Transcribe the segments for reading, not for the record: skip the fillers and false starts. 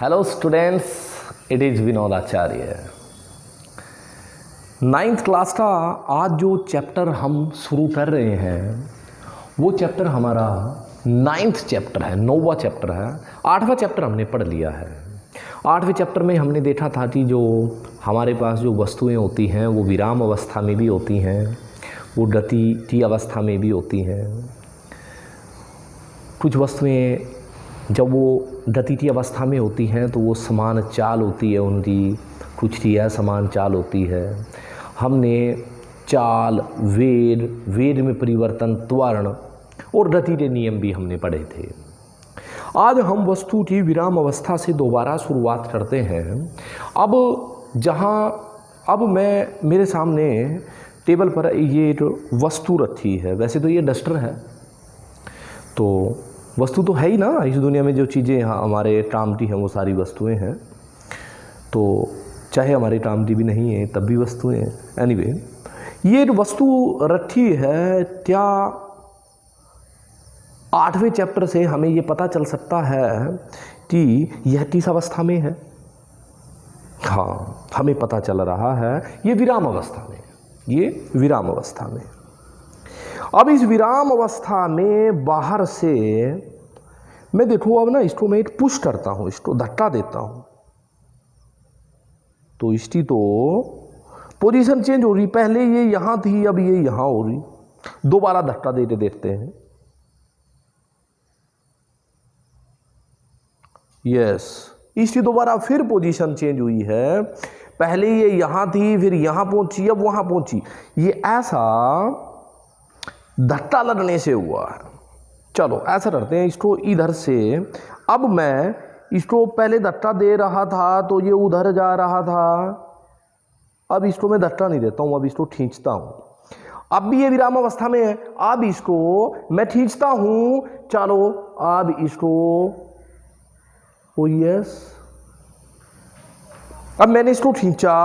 Hello students, it is Vinod Acharya. 9th class का आज जो चैप्टर हम शुरू कर रहे हैं वो चैप्टर हमारा 9th चैप्टर है, 9वां चैप्टर है। 8वां चैप्टर हमने पढ़ लिया है। 8वें चैप्टर में हमने देखा था कि जो हमारे पास जो वस्तुएं होती हैं वो विराम अवस्था में भी होती हैं, वो गति की अवस्था में भी होती हैं। कुछ वस्तुएं जब वो गति की अवस्था में होती हैं तो वो समान चाल होती है उनकी, कुछ की असमान चाल होती है। हमने चाल, वेग में परिवर्तन, त्वरण और गति के नियम भी हमने पढ़े थे। आज हम वस्तु की विराम अवस्था से दोबारा शुरुआत करते हैं। अब मेरे सामने टेबल पर ये एक वस्तु रखी है। वैसे तो ये डस्टर है, तो वस्तु तो है ही ना, इस दुनिया में जो चीज़ें यहाँ हमारे काम की हैं वो सारी वस्तुएं हैं। तो चाहे हमारे काम की भी नहीं है तब भी वस्तुएं हैं। एनीवे, ये वस्तु रखी है क्या 8वें चैप्टर से हमें ये पता चल सकता है कि यह किस अवस्था में है। हाँ, हमें पता चल रहा है ये विराम अवस्था में, ये विराम अवस्था में। अब इस विराम अवस्था में बाहर से मैं देखो, अब ना इसको मैं एक पुश करता हूँ, इसको धक्का देता हूँ तो इसकी तो पोजीशन चेंज हो रही। पहले ये यहाँ थी, अब ये यहाँ हो रही। दोबारा धक्का देते देखते हैं। यस, इसकी दोबारा फिर पोजीशन चेंज हुई है। पहले ये यहाँ थी, फिर यहाँ पहुंची, अब वहां पहुंची। ये ऐसा धक्का लगने से हुआ है। चलो ऐसा करते हैं, इसको इधर से, अब मैं इसको पहले धक्का दे रहा था तो ये उधर जा रहा था। अब इसको मैं धक्का नहीं देता हूं, अब इसको खींचता हूं। अब भी ये विराम अवस्था में है, अब इसको मैं खींचता हूं। चलो अब इसको, ओ यस, अब मैंने इसको खींचा।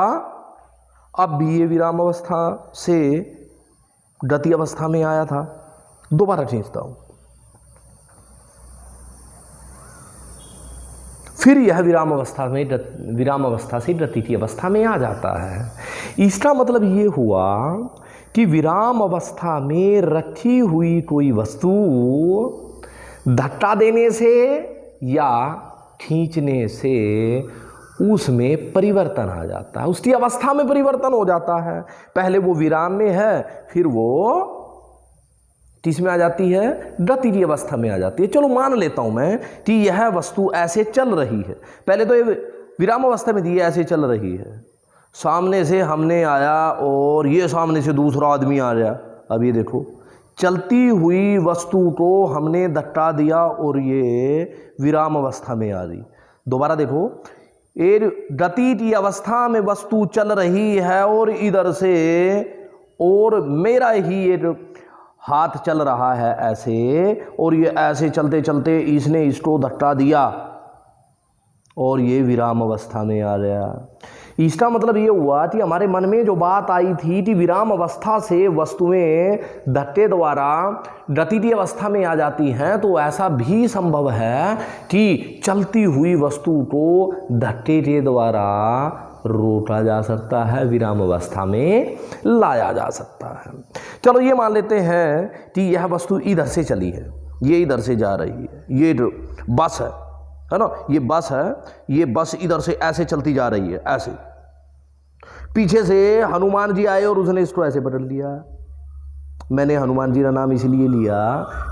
अब भी ये विराम अवस्था से गति अवस्था में आया था। दोबारा खींचता हूं, फिर यह विराम अवस्था से गति की अवस्था में आ जाता है। इसका मतलब ये हुआ कि विराम अवस्था में रखी हुई कोई वस्तु धक्का देने से या खींचने से उसमें परिवर्तन आ जाता है, उसकी अवस्था में परिवर्तन हो जाता है। पहले वो विराम में है, फिर वो किस में आ जाती है, गति की अवस्था में आ जाती है। चलो मान लेता हूं मैं कि यह वस्तु ऐसे चल रही है। पहले तो ये विराम अवस्था में थी, ऐसे चल रही है। सामने से हमने आया और ये सामने से दूसरा आदमी आ गया। अब ये देखो, चलती हुई वस्तु को हमने धक्का दिया और ये विराम अवस्था में आ रही। दोबारा देखो, एक गति की अवस्था में वस्तु चल रही है और इधर से और मेरा ही एक हाथ चल रहा है ऐसे, और ये ऐसे चलते चलते इसने इसको धक्का दिया और ये विराम अवस्था में आ गया। इसका मतलब ये हुआ कि हमारे मन में जो बात आई थी कि विराम अवस्था से वस्तुएं धक्के द्वारा गति की अवस्था में आ जाती हैं, तो ऐसा भी संभव है कि चलती हुई वस्तु को धक्के के द्वारा रोका जा सकता है, विराम अवस्था में लाया जा सकता है। चलो ये मान लेते हैं कि यह वस्तु इधर से चली है, ये इधर से जा रही है। ये बस है ना, ये बस है। ये बस इधर से ऐसे चलती जा रही है, ऐसे। पीछे से हनुमान जी आए और उसने इसको ऐसे पकड़ लिया। मैंने हनुमान जी का नाम इसलिए लिया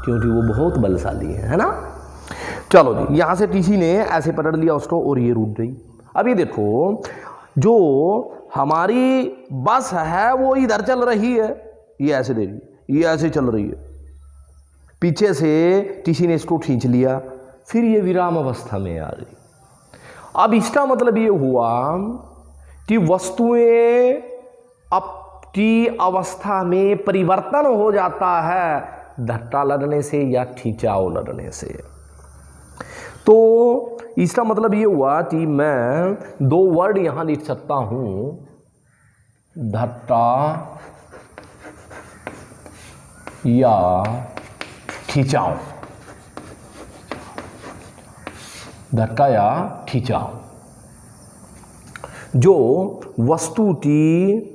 क्योंकि वो बहुत बलशाली है ना। चलो जी, यहां से किसी ने ऐसे पकड़ लिया उसको और ये रुक गई। अब ये देखो, जो हमारी बस है वो इधर चल रही है, ये ऐसे देखिए, ये ऐसे चल रही है। पीछे से किसी ने इसको खींच लिया, फिर ये विराम अवस्था में आ रही। अब इसका मतलब ये हुआ कि वस्तुएं अपनी अवस्था में परिवर्तन हो जाता है धक्का लगने से या खींचाव लगने से। तो इसका मतलब ये हुआ कि मैं दो वर्ड यहां लिख सकता हूं, धक्का या खिंचाव। धट्टा या खिंचाव जो वस्तु की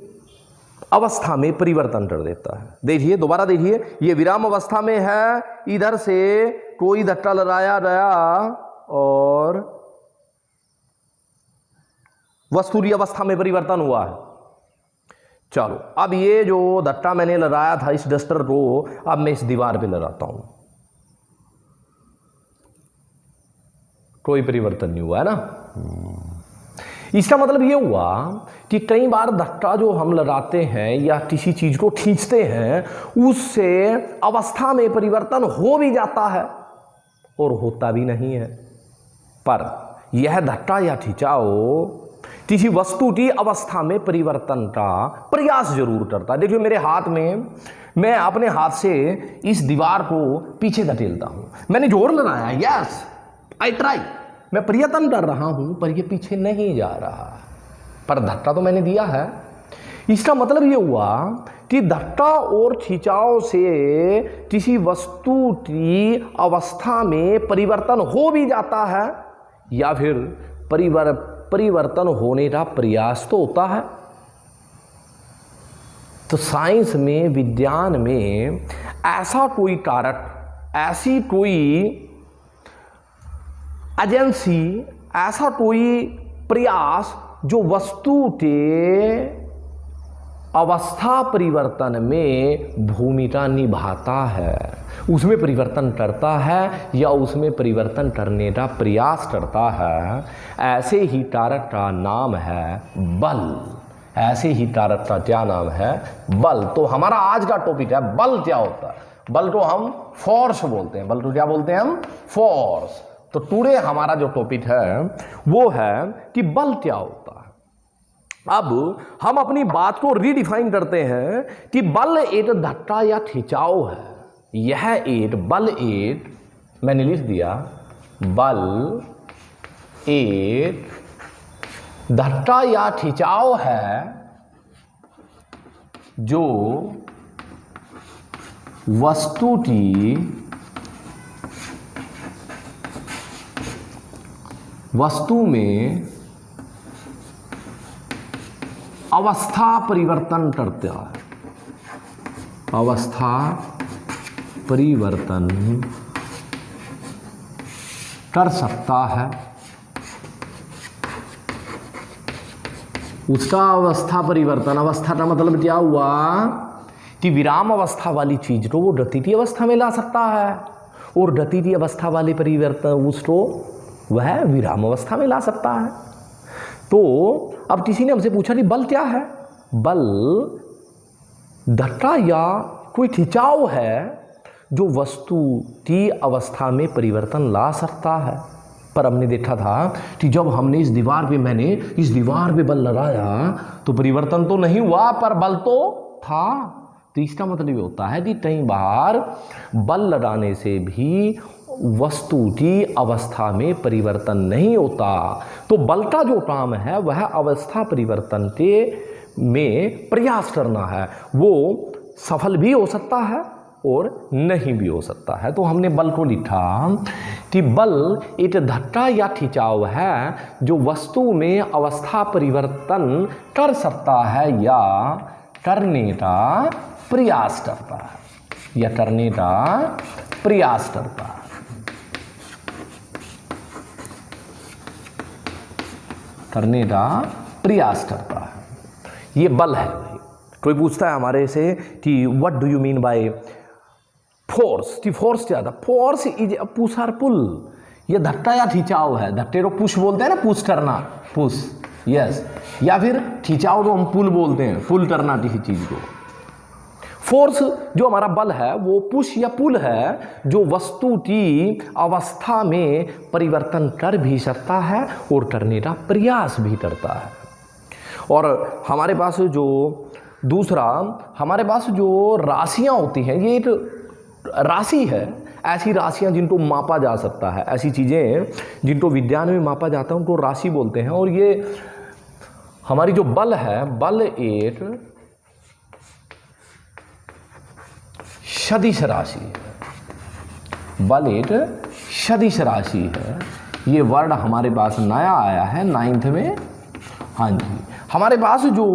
अवस्था में परिवर्तन कर देता है। देखिए, दोबारा देखिए, ये विराम अवस्था में है, इधर से कोई धट्टा लगाया गया और वस्तु की अवस्था में परिवर्तन हुआ है। चलो, अब ये जो धट्टा मैंने लगाया था इस डस्टर को, अब मैं इस दीवार पे लगाता हूं, कोई परिवर्तन नहीं हुआ है ना। इसका मतलब ये हुआ कि कई बार धट्टा जो हम लगाते हैं या किसी चीज को खींचते हैं, उससे अवस्था में परिवर्तन हो भी जाता है और होता भी नहीं है, पर यह धट्टा या खिंचाव किसी वस्तु की अवस्था में परिवर्तन का प्रयास जरूर करता है। देखिए, मेरे हाथ में, मैं अपने हाथ से इस दीवार को पीछे धकेलता हूं, मैंने जोर लगाया, यस आई ट्राई, मैं प्रयत्न कर रहा हूं, पर यह पीछे नहीं जा रहा, पर धक्का तो मैंने दिया है। इसका मतलब यह हुआ कि धक्का और खिंचाव से किसी वस्तु की अवस्था में परिवर्तन हो भी जाता है या फिर परिवर्तन होने का प्रयास तो होता है। तो साइंस में, विज्ञान में ऐसा कोई कारक, ऐसी कोई एजेंसी, ऐसा कोई प्रयास जो वस्तु के अवस्था परिवर्तन में भूमिका निभाता है, उसमें परिवर्तन करता है या उसमें परिवर्तन करने का प्रयास करता है, ऐसे ही कारक का नाम है बल। ऐसे ही कारक का क्या नाम है? बल। तो हमारा आज का टॉपिक है बल क्या होता है। बल को हम फोर्स बोलते हैं। बल को क्या बोलते हैं हम? फोर्स। तो टुडे हमारा जो टॉपिक है वो है कि बल क्या होता है। अब हम अपनी बात को रीडिफाइन करते हैं कि बल एक धक्का या खिंचाव है। यह एक बल, एक मैंने लिख दिया, बल एक धक्का या खिंचाव है जो वस्तु में अवस्था परिवर्तन करता है। अवस्था परिवर्तन कर सकता है। उसका अवस्था परिवर्तन, अवस्था का मतलब क्या हुआ कि विराम अवस्था वाली चीज को वो गतिशील अवस्था में ला सकता है और गतिशील अवस्था वाले परिवर्तन उसको वह विराम अवस्था में ला सकता है। तो अब किसी ने हमसे पूछा कि बल क्या है? बल धक्का या कोई खिंचाव है जो वस्तु की अवस्था में परिवर्तन ला सकता है। पर हमने देखा था कि जब हमने मैंने इस दीवार पे बल लगाया तो परिवर्तन तो नहीं हुआ, पर बल तो था। तो इसका मतलब ये होता है कि कई बार बल लगाने से भी वस्तु की अवस्था में परिवर्तन नहीं होता। तो बल का जो काम है वह अवस्था परिवर्तन के में प्रयास करना है। वो सफल भी हो सकता है और नहीं भी हो सकता है। तो हमने बल को लिखा कि बल एक धक्का या खिंचाव है जो वस्तु में अवस्था परिवर्तन कर सकता है या करने का प्रयास करता है, या करने का प्रयास करता है। करने का प्रयास करता है, ये बल है। कोई पूछता है हमारे से कि what do you mean by force? कि फोर्स क्या था? फोर्स इज अ पुश और पुल। ये धक्का या खिंचाव है। धक्के को पुश बोलते हैं ना, पुश करना, पुश, यस। या फिर खिंचाव को हम पुल बोलते हैं, पुल करना किसी चीज को। फोर्स जो हमारा बल है वो पुश या पुल है जो वस्तु की अवस्था में परिवर्तन कर भी सकता है और करने का प्रयास भी करता है। और हमारे पास जो दूसरा, हमारे पास जो राशियां होती हैं, ये एक राशि है। ऐसी राशियां जिनको मापा जा सकता है, ऐसी चीज़ें जिनको विज्ञान में मापा जाता है उनको राशि बोलते हैं। और ये हमारी जो बल है, बल एक सदिश राशि है। बल एक सदिश राशि है, ये वर्ड हमारे पास नया आया है 9th में। हाँ जी, हमारे पास जो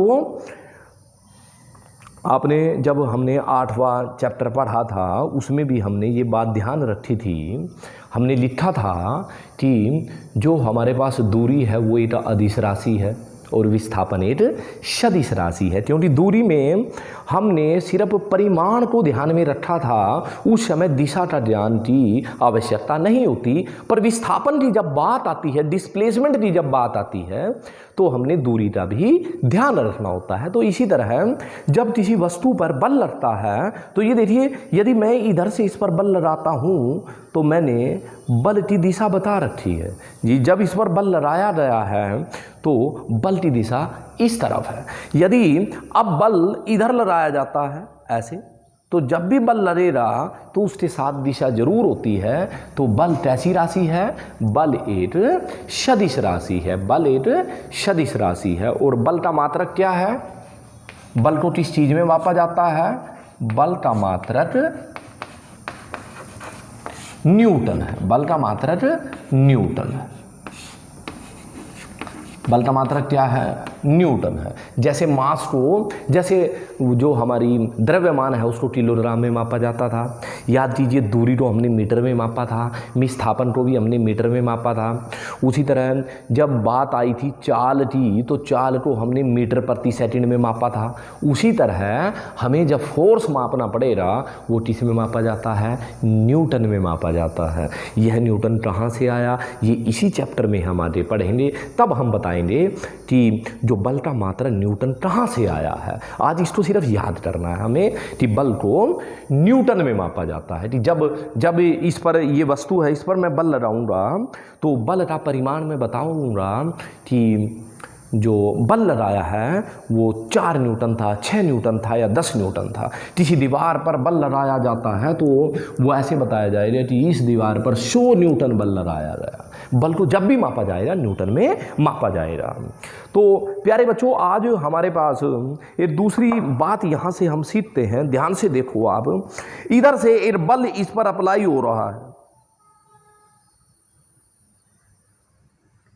आपने जब हमने 8वां चैप्टर पढ़ा था उसमें भी हमने ये बात ध्यान रखी थी। हमने लिखा था कि जो हमारे पास दूरी है वो एक अदिश राशि है और विस्थापन एक सदिश राशि है, क्योंकि दूरी में हमने सिर्फ परिमाण को ध्यान में रखा था, उस समय दिशा का ज्ञान की आवश्यकता नहीं होती। पर विस्थापन की जब बात आती है, डिस्प्लेसमेंट की जब बात आती है, तो हमने दूरी का भी ध्यान रखना होता है। तो इसी तरह जब किसी वस्तु पर बल लगता है, तो ये देखिए, यदि मैं इधर से इस पर बल लगाता हूँ तो मैंने बल की दिशा बता रखी है जी। जब इस पर बल लगाया गया है तो बल की दिशा इस तरफ है। यदि अब बल इधर लगाया जाता है ऐसे, तो जब भी बल लगेगा तो उसके साथ दिशा जरूर होती है। तो बल कैसी राशि है? बल एक सदिश राशि है। बल एक सदिश राशि है। और बल का मात्रक क्या है? बल को किस चीज में मापा जाता है? बल का मात्रक न्यूटन है। बल का मात्रक न्यूटन है। बल का मात्रक क्या है? न्यूटन है। जैसे मास को, जैसे जो हमारी द्रव्यमान है उसको किलोग्राम में मापा जाता था। याद कीजिए, दूरी को हमने मीटर में मापा था, विस्थापन को भी हमने मीटर में मापा था। उसी तरह जब बात आई थी चाल की, तो चाल को हमने मीटर प्रति सेकंड में मापा था। उसी तरह हमें जब फोर्स मापना पड़ेगा वो किस में मापा जाता है? न्यूटन में मापा जाता है। यह न्यूटन कहाँ से आया, ये इसी चैप्टर में हम आगे पढ़ेंगे, तब हम बताएंगे कि जो बल का मात्रक न्यूटन कहाँ से आया है। आज इसको सिर्फ याद करना है हमें कि बल को न्यूटन में मापा जाता है। कि जब इस पर ये वस्तु है, इस पर मैं बल लगाऊंगा तो बल का परिमाण मैं बताऊंगा कि जो बल लगाया है वो 4 न्यूटन था, 6 न्यूटन था या 10 न्यूटन था। किसी दीवार पर बल लगाया जाता है तो वो ऐसे बताया जाएगा कि इस दीवार पर 100 न्यूटन बल लगाया गया। बल को जब भी मापा जाएगा न्यूटन में मापा जाएगा। तो प्यारे बच्चों, आज हमारे पास एक दूसरी बात यहाँ से हम सीखते हैं। ध्यान से देखो आप, इधर से एक बल इस पर अप्लाई हो रहा है,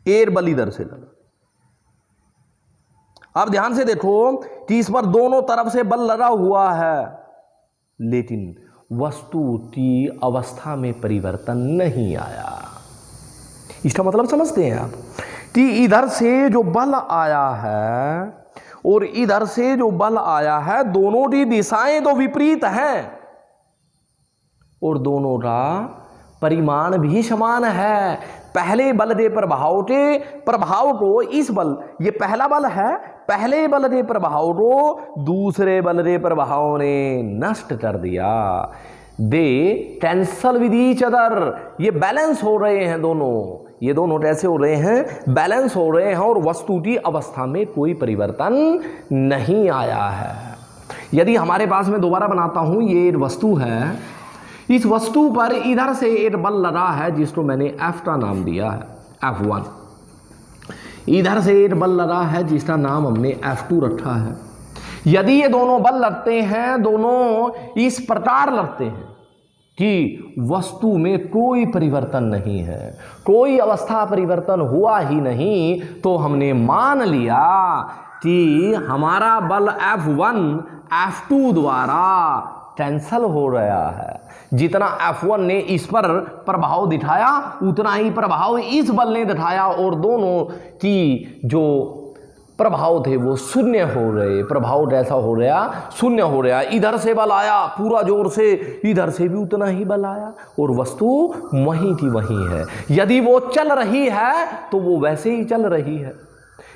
एयर बल इधर से लगा। अब ध्यान से देखो कि इस पर दोनों तरफ से बल लगा हुआ है, लेकिन वस्तु की अवस्था में परिवर्तन नहीं आया। इसका मतलब समझते हैं आप कि इधर से जो बल आया है और इधर से जो बल आया है, दोनों की दिशाएं तो विपरीत हैं और दोनों का परिमाण भी समान है। पहले बल के प्रभाव को इस बल, ये पहला बल है, पहले बल के प्रभाव को दूसरे बल के प्रभाव ने नष्ट कर दिया। दे कैंसल विद ईच अदर, ये बैलेंस हो रहे हैं दोनों। ये दोनों कैसे हो रहे हैं? बैलेंस हो रहे हैं और वस्तु की अवस्था में कोई परिवर्तन नहीं आया है। यदि हमारे पास, मैं दोबारा बनाता हूं, ये एक वस्तु है, इस वस्तु पर इधर से एक बल लगा है जिसको मैंने F का नाम दिया है, F1। इधर से एक बल लगा है जिसका नाम हमने F2 रखा है। यदि ये दोनों बल लगते हैं, दोनों इस प्रकार लगते हैं कि वस्तु में कोई परिवर्तन नहीं है, कोई अवस्था परिवर्तन हुआ ही नहीं, तो हमने मान लिया कि हमारा बल F1 F2 द्वारा कैंसल हो रहा है। जितना F1 ने इस पर प्रभाव दिखाया उतना ही प्रभाव इस बल ने दिखाया और दोनों की जो प्रभाव थे वो शून्य हो रहे। प्रभाव कैसा हो रहा? शून्य हो रहा। इधर से बल आया पूरा जोर से, इधर से भी उतना ही बल आया और वस्तु वहीं की वहीं है। यदि वो चल रही है तो वो वैसे ही चल रही है,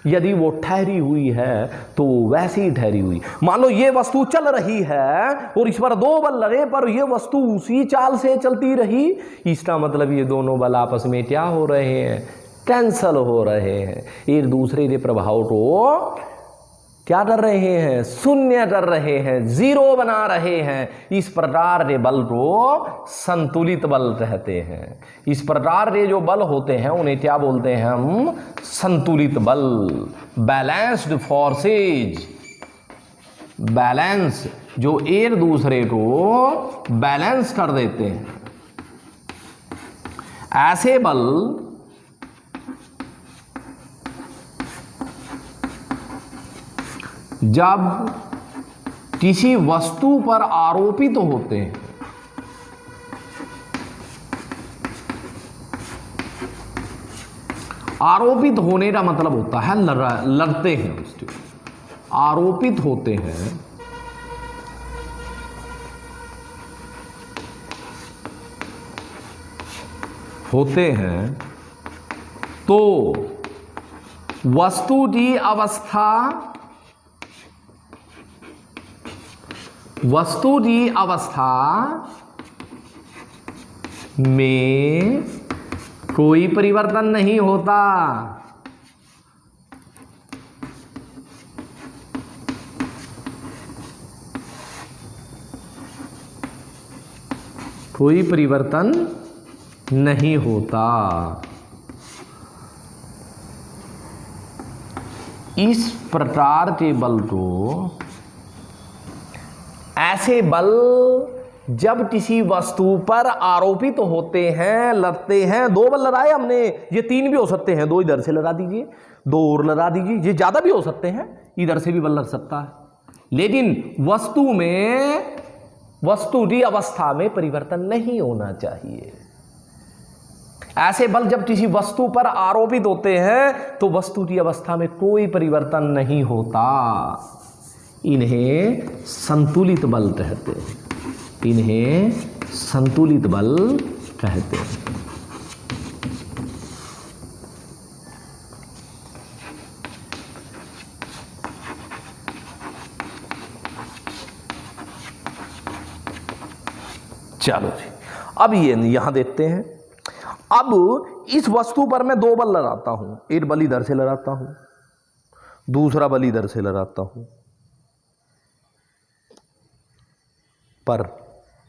यदि वो ठहरी हुई है तो वैसे ही ठहरी हुई। मान लो ये वस्तु चल रही है और इस पर 2 बल लगे पर ये वस्तु उसी चाल से चलती रही, इसका मतलब ये दोनों बल आपस में क्या हो रहे हैं? कैंसल हो रहे हैं। एक दूसरे के प्रभाव को क्या कर रहे हैं? शून्य कर रहे हैं, जीरो बना रहे हैं। इस प्रकार के बल को संतुलित बल कहते हैं। इस प्रकार के जो बल होते हैं उन्हें क्या बोलते हैं हम? संतुलित बल, बैलेंस्ड फोर्सेज। बैलेंस, जो एक दूसरे को बैलेंस कर देते हैं। ऐसे बल जब किसी वस्तु पर आरोपित होते हैं, आरोपित होने का मतलब होता है लड़ते हैं उसके, आरोपित होते हैं, होते हैं तो वस्तु की अवस्था, वस्तु की अवस्था में कोई परिवर्तन नहीं होता। कोई परिवर्तन नहीं होता। इस प्रकार के बल को, ऐसे बल जब किसी वस्तु पर आरोपित होते हैं, लड़ते हैं, दो बल लड़ाए हमने, ये तीन भी हो सकते हैं, दो इधर से लड़ा दीजिए, दो और लड़ा दीजिए, ये ज्यादा भी हो सकते हैं, इधर से भी बल लड़ सकता है, लेकिन वस्तु में, वस्तु की अवस्था में परिवर्तन नहीं होना चाहिए। ऐसे बल जब किसी वस्तु पर आरोपित होते हैं तो वस्तु की अवस्था में कोई परिवर्तन नहीं होता। इन्हें संतुलित बल कहते हैं। इन्हें संतुलित बल कहते हैं। चलो जी, अब ये यहां देखते हैं। अब इस वस्तु पर मैं दो बल लगाता हूं, एक बल इधर से लगाता हूं, दूसरा बल इधर से लगाता हूं, पर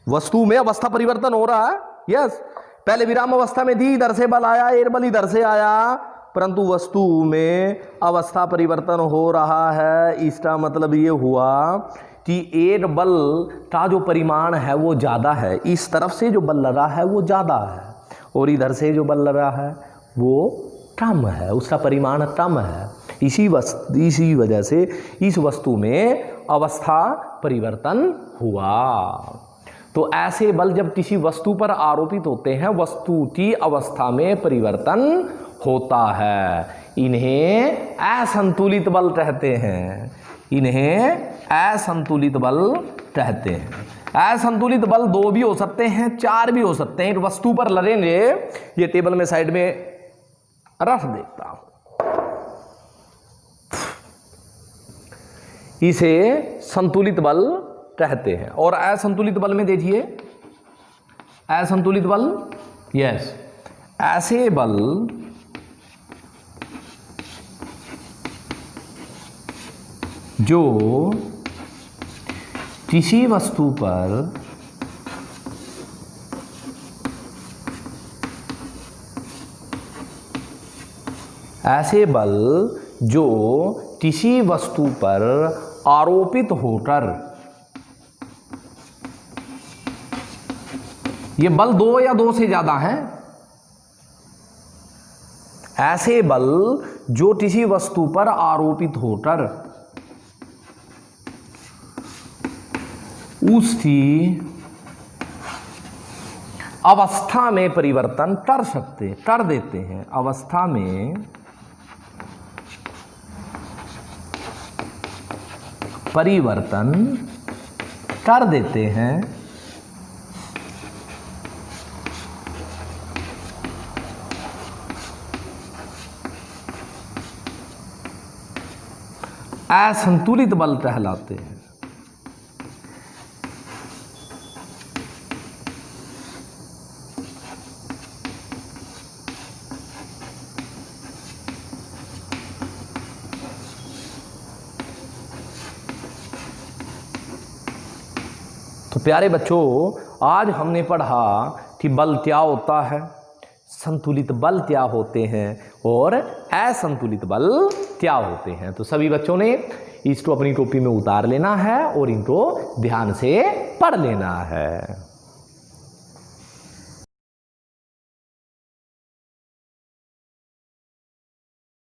वस्तु में अवस्था परिवर्तन हो रहा है। यस, पहले विराम अवस्था में थी, इधर से बल आया, एक बल इधर से आया, परंतु वस्तु में अवस्था परिवर्तन हो रहा है। इसका मतलब ये हुआ कि एक बल का जो परिमाण है वो ज़्यादा है, इस तरफ से जो बल लगा है वो ज़्यादा है, और इधर से जो बल लगा है वो कम है, उसका परिमाण कम है। इसी वजह से इस वस्तु में अवस्था परिवर्तन हुआ। तो ऐसे बल जब किसी वस्तु पर आरोपित होते हैं, वस्तु की अवस्था में परिवर्तन होता है। इन्हें असंतुलित बल कहते हैं। इन्हें असंतुलित बल कहते हैं। असंतुलित बल दो भी हो सकते हैं, चार भी हो सकते हैं। एक वस्तु पर लड़ेंगे, ये टेबल में साइड में रख देता हूं, इसे संतुलित बल कहते हैं। और असंतुलित बल में देखिए, असंतुलित बल, यस, ऐसे बल जो किसी वस्तु पर ऐसे बल जो किसी वस्तु पर आरोपित होकर, ये बल दो या दो से ज्यादा हैं, ऐसे बल जो किसी वस्तु पर आरोपित होकर उसकी अवस्था में परिवर्तन कर देते हैं। अवस्था में परिवर्तन कर देते हैं। असंतुलित बल कहलाते हैं। तो प्यारे बच्चों, आज हमने पढ़ा कि बल क्या होता है, संतुलित बल क्या होते हैं और असंतुलित बल क्या होते हैं। तो सभी बच्चों ने इसको अपनी कॉपी में उतार लेना है और इनको ध्यान से पढ़ लेना है।